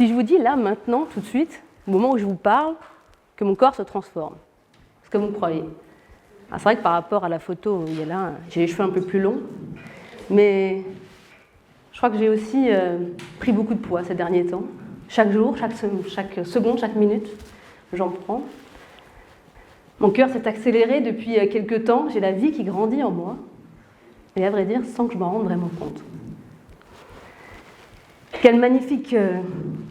Si je vous dis là, maintenant, tout de suite, au moment où je vous parle, que mon corps se transforme, est-ce que vous me croyez? C'est vrai que par rapport à la photo, il y a là, j'ai les cheveux un peu plus longs, mais je crois que j'ai aussi pris beaucoup de poids ces derniers temps. Chaque jour, chaque seconde, chaque minute, j'en prends. Mon cœur s'est accéléré depuis quelques temps, j'ai la vie qui grandit en moi, et à vrai dire, sans que je m'en rende vraiment compte. Quelle magnifique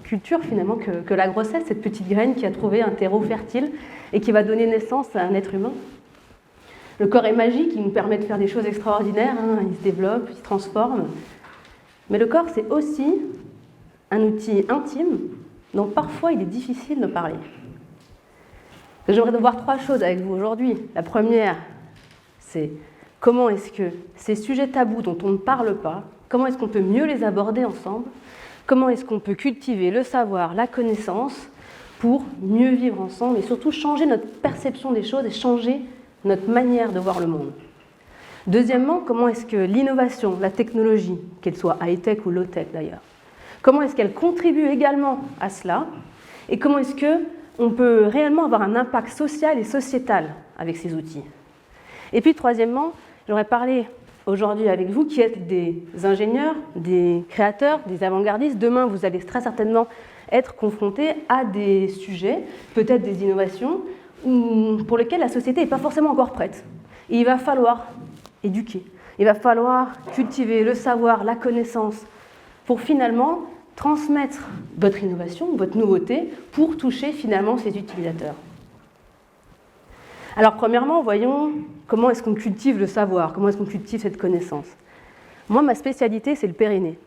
culture finalement que la grossesse, cette petite graine qui a trouvé un terreau fertile et qui va donner naissance à un être humain. Le corps est magique, il nous permet de faire des choses extraordinaires, il se développe, il se transforme. Mais le corps, c'est aussi un outil intime dont parfois il est difficile de parler. J'aimerais voir 3 choses avec vous aujourd'hui. La première, c'est comment est-ce que ces sujets tabous dont on ne parle pas, comment est-ce qu'on peut mieux les aborder ensemble? Comment est-ce qu'on peut cultiver le savoir, la connaissance pour mieux vivre ensemble et surtout changer notre perception des choses et changer notre manière de voir le monde. Deuxièmement, comment est-ce que l'innovation, la technologie, qu'elle soit high-tech ou low-tech d'ailleurs, comment est-ce qu'elle contribue également à cela et comment est-ce qu'on peut réellement avoir un impact social et sociétal avec ces outils. Et puis troisièmement, j'aurais parlé aujourd'hui avec vous qui êtes des ingénieurs, des créateurs, des avant-gardistes. Demain, vous allez très certainement être confrontés à des sujets, peut-être des innovations, pour lesquels la société n'est pas forcément encore prête. Et il va falloir éduquer, il va falloir cultiver le savoir, la connaissance, pour finalement transmettre votre innovation, votre nouveauté, pour toucher finalement ces utilisateurs. Alors premièrement, voyons comment est-ce qu'on cultive le savoir, comment est-ce qu'on cultive cette connaissance. Moi, ma spécialité, c'est le périnée.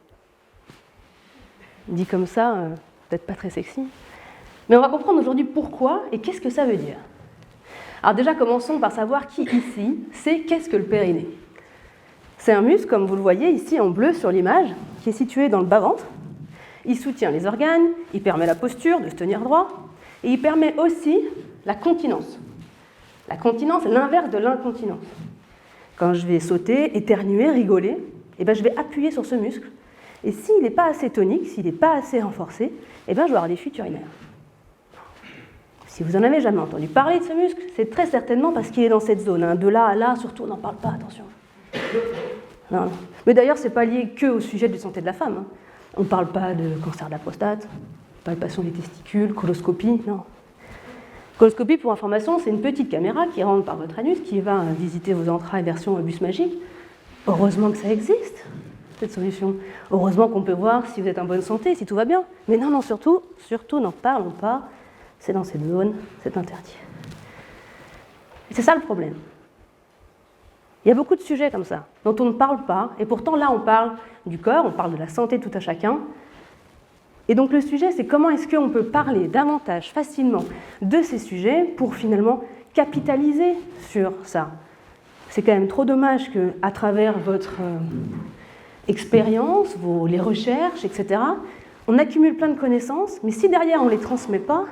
Dit comme ça, peut-être pas très sexy. Mais on va comprendre aujourd'hui pourquoi et qu'est-ce que ça veut dire. Alors déjà, commençons par savoir qui ici sait qu'est-ce que le périnée. C'est un muscle, comme vous le voyez ici en bleu sur l'image, qui est situé dans le bas-ventre. Il soutient les organes, il permet la posture, de se tenir droit, et il permet aussi la continence. La continence est l'inverse de l'incontinence. Quand je vais sauter, éternuer, rigoler, je vais appuyer sur ce muscle. Et s'il n'est pas assez tonique, s'il n'est pas assez renforcé, je vais avoir des fuites urinaires. Si vous n'en avez jamais entendu parler de ce muscle, c'est très certainement parce qu'il est dans cette zone. De là à là, surtout, on n'en parle pas, attention. Non. Mais d'ailleurs, ce n'est pas lié que au sujet de santé de la femme. On ne parle pas de cancer de la prostate, palpation des testicules, coloscopie, non. Coloscopie, pour information, c'est une petite caméra qui rentre par votre anus, qui va visiter vos entrailles version bus magique. Heureusement que ça existe, cette solution. Heureusement qu'on peut voir si vous êtes en bonne santé, si tout va bien. Mais non, surtout, n'en parlons pas. C'est dans cette zone, c'est interdit. Et c'est ça le problème. Il y a beaucoup de sujets comme ça, dont on ne parle pas, et pourtant là on parle du corps, on parle de la santé de tout un chacun. Et donc le sujet, c'est comment est-ce qu'on peut parler davantage, facilement, de ces sujets pour finalement capitaliser sur ça. C'est quand même trop dommage qu'à travers votre expérience, les recherches, etc., on accumule plein de connaissances, mais si derrière on ne les transmet pas,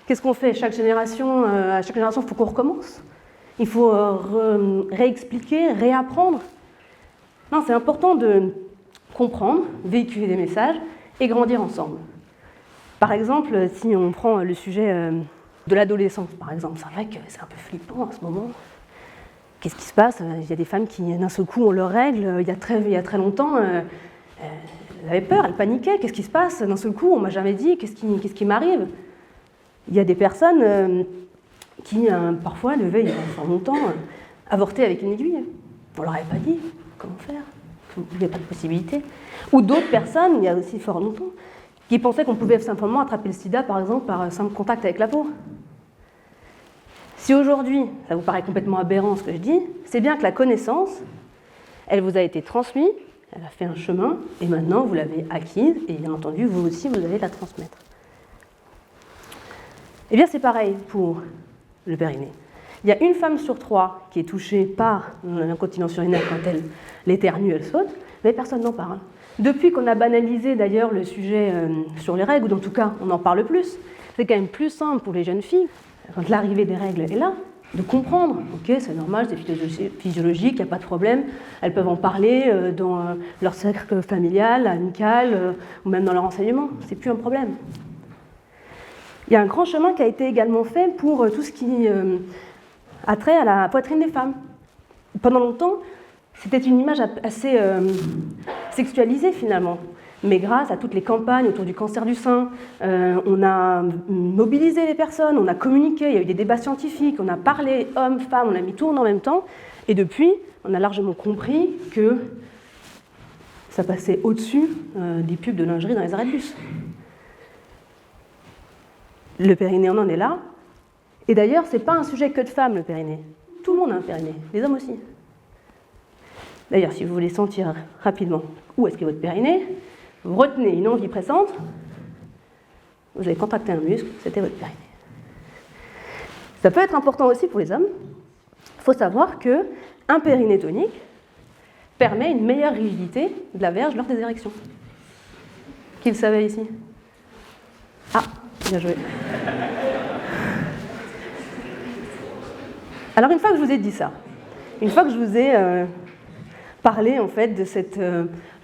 qu'est-ce qu'on fait? À chaque génération, il faut qu'on recommence. Il faut réexpliquer, réapprendre. Non, c'est important de comprendre, véhiculer des messages et grandir ensemble. Par exemple, si on prend le sujet de l'adolescence, par exemple, c'est vrai que c'est un peu flippant en ce moment. Qu'est-ce qui se passe? Il y a des femmes qui, d'un seul coup, ont leurs règles. Il y a très longtemps, elles avaient peur, elles paniquaient. Qu'est-ce qui se passe? D'un seul coup, on ne m'a jamais dit. Qu'est-ce qui m'arrive? Il y a des personnes qui, parfois, devaient, il y a fort longtemps, avorter avec une aiguille. On ne leur avait pas dit. Comment faire? Il n'y a pas de possibilité. Ou d'autres personnes, il y a aussi fort longtemps, qui pensaient qu'on pouvait simplement attraper le sida, par exemple, par simple contact avec la peau. Si aujourd'hui, ça vous paraît complètement aberrant ce que je dis, c'est bien que la connaissance, elle vous a été transmise, elle a fait un chemin, et maintenant vous l'avez acquise, et bien entendu, vous aussi, vous allez la transmettre. Eh bien, c'est pareil pour le périnée. Il y a une femme sur 3 qui est touchée par l'incontinence urinaire quand elle l'éternue, elle saute, mais personne n'en parle. Depuis qu'on a banalisé d'ailleurs le sujet sur les règles, ou en tout cas on en parle plus, c'est quand même plus simple pour les jeunes filles, quand l'arrivée des règles est là, de comprendre, ok, c'est normal, c'est physiologique, il n'y a pas de problème, elles peuvent en parler dans leur cercle familial, amical, ou même dans leur enseignement, c'est plus un problème. Il y a un grand chemin qui a été également fait pour tout ce qui a trait à la poitrine des femmes. Pendant longtemps, c'était une image assez sexualisée finalement. Mais grâce à toutes les campagnes autour du cancer du sein, on a mobilisé les personnes, on a communiqué, il y a eu des débats scientifiques, on a parlé hommes, femmes, on a mis tout en même temps. Et depuis, on a largement compris que ça passait au-dessus des pubs de lingerie dans les arrêts de bus. Le périnée, on en est là. Et d'ailleurs, ce n'est pas un sujet que de femmes, le périnée. Tout le monde a un périnée, les hommes aussi. D'ailleurs, si vous voulez sentir rapidement où est-ce qu'est votre périnée, vous retenez une envie pressante, vous avez contracté un muscle, c'était votre périnée. Ça peut être important aussi pour les hommes. Il faut savoir qu'un périnée tonique permet une meilleure rigidité de la verge lors des érections. Qui le savait ici? Ah, bien joué. Alors une fois que je vous ai dit ça, une fois que je vous ai parlé en fait de cette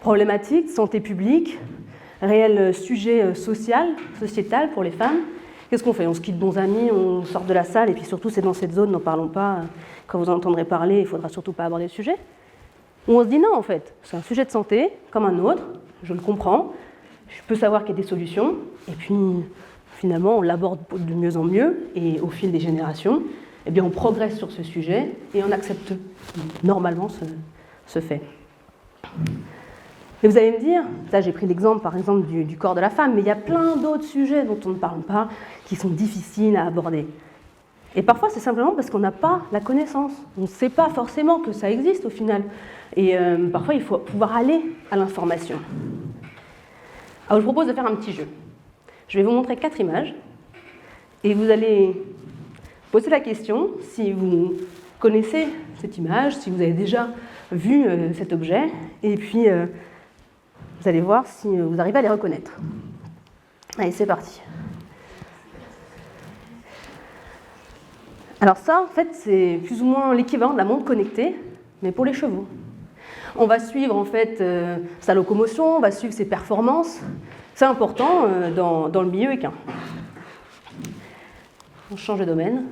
problématique, santé publique, réel sujet sociétal pour les femmes, qu'est-ce qu'on fait? On se quitte bons amis, on sort de la salle, et puis surtout c'est dans cette zone, n'en parlons pas, quand vous en entendrez parler, il ne faudra surtout pas aborder le sujet. Ou on se dit non en fait, c'est un sujet de santé comme un autre, je le comprends, je peux savoir qu'il y a des solutions, et puis finalement on l'aborde de mieux en mieux, et au fil des générations, eh bien, on progresse sur ce sujet et on accepte normalement ce fait. Et vous allez me dire, là j'ai pris l'exemple par exemple du corps de la femme, mais il y a plein d'autres sujets dont on ne parle pas, qui sont difficiles à aborder. Et parfois c'est simplement parce qu'on n'a pas la connaissance. On ne sait pas forcément que ça existe au final. Et parfois il faut pouvoir aller à l'information. Alors je vous propose de faire un petit jeu. Je vais vous montrer 4 images et vous allez posez la question si vous connaissez cette image, si vous avez déjà vu cet objet, et puis vous allez voir si vous arrivez à les reconnaître. Allez, c'est parti. Alors ça, en fait, c'est plus ou moins l'équivalent de la montre connectée, mais pour les chevaux. On va suivre en fait sa locomotion, on va suivre ses performances. C'est important dans le milieu équin. On change de domaine.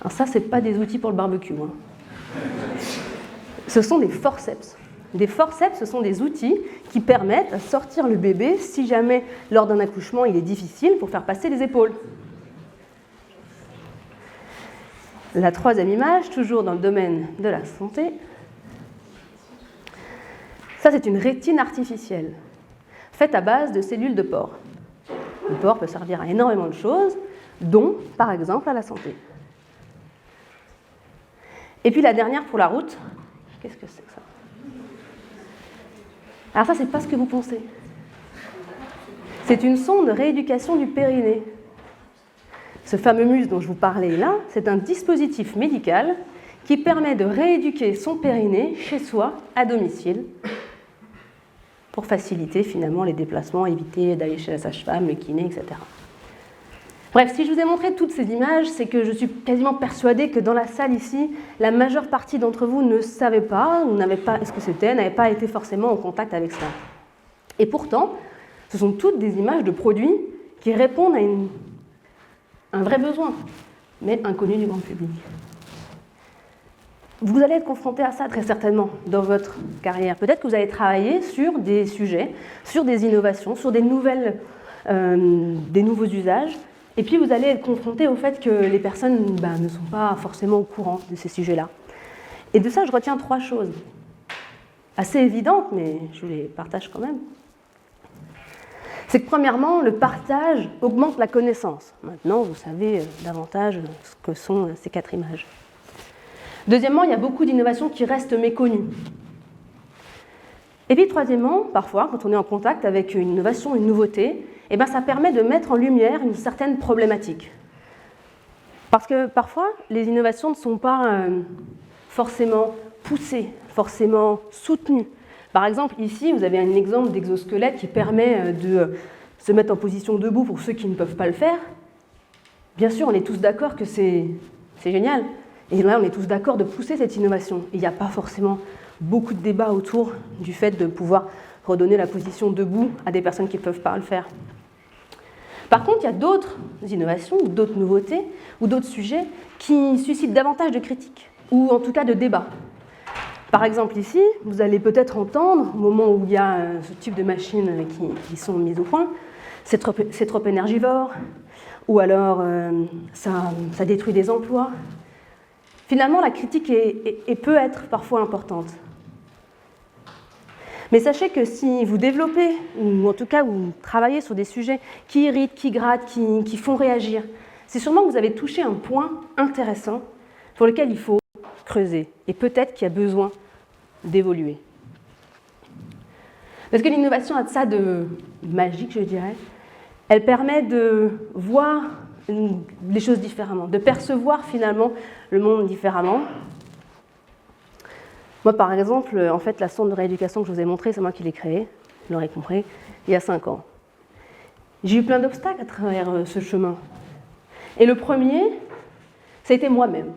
Alors ça, ce n'est pas des outils pour le barbecue. Ce sont des forceps. Des forceps, ce sont des outils qui permettent de sortir le bébé si jamais, lors d'un accouchement, il est difficile pour faire passer les épaules. La 3e image, toujours dans le domaine de la santé. Ça, c'est une rétine artificielle, faite à base de cellules de porc. Le porc peut servir à énormément de choses, dont, par exemple, à la santé. Et puis la dernière pour la route, qu'est-ce que c'est que ça? Alors ça, c'est pas ce que vous pensez. C'est une sonde de rééducation du périnée. Ce fameux muscle dont je vous parlais là, c'est un dispositif médical qui permet de rééduquer son périnée chez soi, à domicile, pour faciliter finalement les déplacements, éviter d'aller chez la sage-femme, le kiné, etc. Bref, si je vous ai montré toutes ces images, c'est que je suis quasiment persuadée que dans la salle ici, la majeure partie d'entre vous ne savait pas, ou n'avait pas ce que c'était, n'avait pas été forcément en contact avec ça. Et pourtant, ce sont toutes des images de produits qui répondent à un vrai besoin, mais inconnu du grand public. Vous allez être confronté à ça très certainement dans votre carrière. Peut-être que vous allez travailler sur des sujets, sur des innovations, sur des nouveaux usages. Et puis vous allez être confronté au fait que les personnes ne sont pas forcément au courant de ces sujets-là. Et de ça, je retiens 3 choses. Assez évidentes, mais je vous les partage quand même. C'est que premièrement, le partage augmente la connaissance. Maintenant, vous savez davantage ce que sont ces 4 images. Deuxièmement, il y a beaucoup d'innovations qui restent méconnues. Et puis troisièmement, parfois, quand on est en contact avec une innovation, une nouveauté, ça permet de mettre en lumière une certaine problématique. Parce que parfois, les innovations ne sont pas forcément poussées, forcément soutenues. Par exemple, ici, vous avez un exemple d'exosquelette qui permet de se mettre en position debout pour ceux qui ne peuvent pas le faire. Bien sûr, on est tous d'accord que c'est génial. Et là, on est tous d'accord de pousser cette innovation. Il n'y a pas forcément beaucoup de débats autour du fait de pouvoir redonner la position debout à des personnes qui ne peuvent pas le faire. Par contre, il y a d'autres innovations, ou d'autres nouveautés, ou d'autres sujets qui suscitent davantage de critiques, ou en tout cas de débats. Par exemple ici, vous allez peut-être entendre, au moment où il y a ce type de machines qui sont mises au point, c'est trop énergivore, ou alors ça détruit des emplois. Finalement, la critique peut être parfois importante. Mais sachez que si vous développez, ou en tout cas vous travaillez sur des sujets qui irritent, qui grattent, qui font réagir, c'est sûrement que vous avez touché un point intéressant pour lequel il faut creuser, et peut-être qu'il y a besoin d'évoluer. Parce que l'innovation a de ça de magique, je dirais. Elle permet de voir les choses différemment, de percevoir finalement le monde différemment. Moi, par exemple, en fait, la sonde de rééducation que je vous ai montrée, c'est moi qui l'ai créée, vous l'aurez compris, il y a 5 ans. J'ai eu plein d'obstacles à travers ce chemin. Et le premier, ça a été moi-même.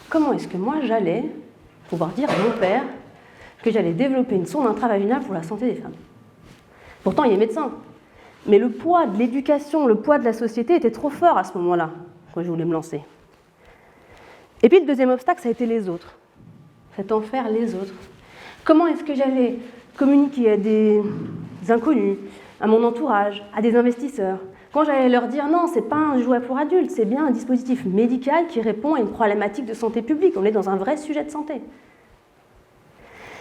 Comment est-ce que moi, j'allais pouvoir dire à mon père que j'allais développer une sonde intravaginale pour la santé des femmes? Pourtant, il est médecin. Mais le poids de l'éducation, le poids de la société était trop fort à ce moment-là, quand je voulais me lancer. Et puis le deuxième obstacle, ça a été les autres. Cet enfer, les autres. Comment est-ce que j'allais communiquer à des inconnus, à mon entourage, à des investisseurs, quand j'allais leur dire non, c'est pas un jouet pour adultes, c'est bien un dispositif médical qui répond à une problématique de santé publique. On est dans un vrai sujet de santé.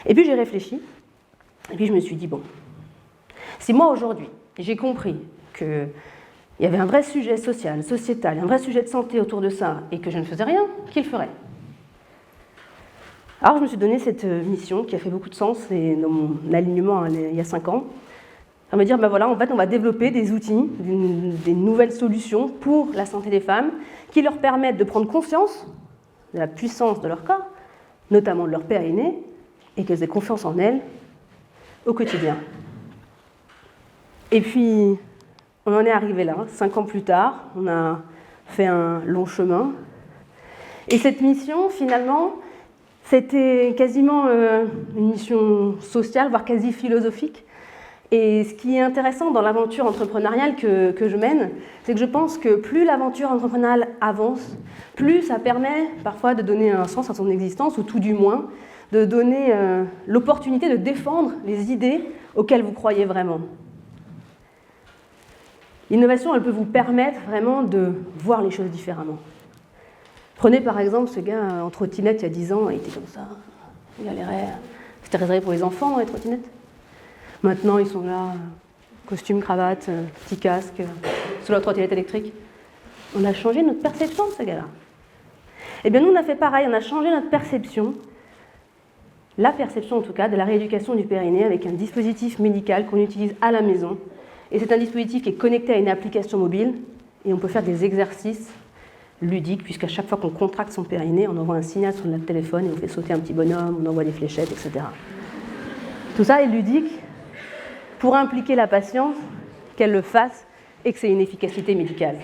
Et puis j'ai réfléchi, et puis je me suis dit, bon, si moi aujourd'hui, j'ai compris qu'il y avait un vrai sujet social, sociétal, un vrai sujet de santé autour de ça, et que je ne faisais rien, qui le ferait? Alors je me suis donné cette mission qui a fait beaucoup de sens, et dans mon alignement il y a 5 ans, à me dire, ben voilà, en fait, on va développer des outils, des nouvelles solutions pour la santé des femmes, qui leur permettent de prendre conscience de la puissance de leur corps, notamment de leur périnée, et qu'elles aient confiance en elles au quotidien. Et puis, on en est arrivé là, 5 ans plus tard, on a fait un long chemin. Et cette mission, finalement, c'était quasiment une mission sociale, voire quasi philosophique. Et ce qui est intéressant dans l'aventure entrepreneuriale que je mène, c'est que je pense que plus l'aventure entrepreneuriale avance, plus ça permet parfois de donner un sens à son existence, ou tout du moins, de donner l'opportunité de défendre les idées auxquelles vous croyez vraiment. L'innovation, elle peut vous permettre vraiment de voir les choses différemment. Prenez par exemple ce gars en trottinette il y a 10 ans, il était comme ça, il galérait, c'était réservé pour les enfants, les trottinettes. Maintenant, ils sont là, costume, cravate, petit casque, sous la trottinette électrique. On a changé notre perception de ce gars-là. Eh bien, nous, on a fait pareil, on a changé notre perception, la perception en tout cas, de la rééducation du périnée avec un dispositif médical qu'on utilise à la maison. Et c'est un dispositif qui est connecté à une application mobile, et on peut faire des exercices ludiques, puisqu'à chaque fois qu'on contracte son périnée, on envoie un signal sur notre téléphone et on fait sauter un petit bonhomme, on envoie des fléchettes, etc. Tout ça est ludique pour impliquer la patiente, qu'elle le fasse et que c'est une efficacité médicale.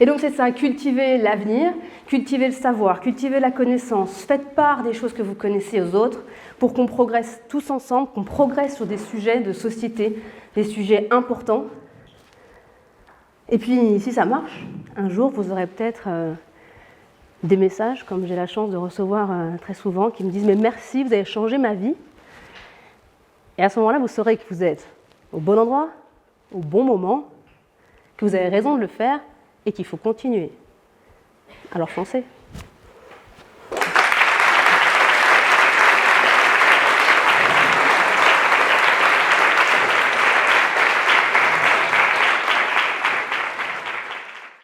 Et donc c'est ça, cultiver l'avenir, cultiver le savoir, cultiver la connaissance, faites part des choses que vous connaissez aux autres pour qu'on progresse tous ensemble, qu'on progresse sur des sujets de société, des sujets importants. Et puis si ça marche, un jour vous aurez peut-être des messages, comme j'ai la chance de recevoir très souvent, qui me disent « mais merci, vous avez changé ma vie ». Et à ce moment-là, vous saurez que vous êtes au bon endroit, au bon moment, que vous avez raison de le faire et qu'il faut continuer. Alors foncez.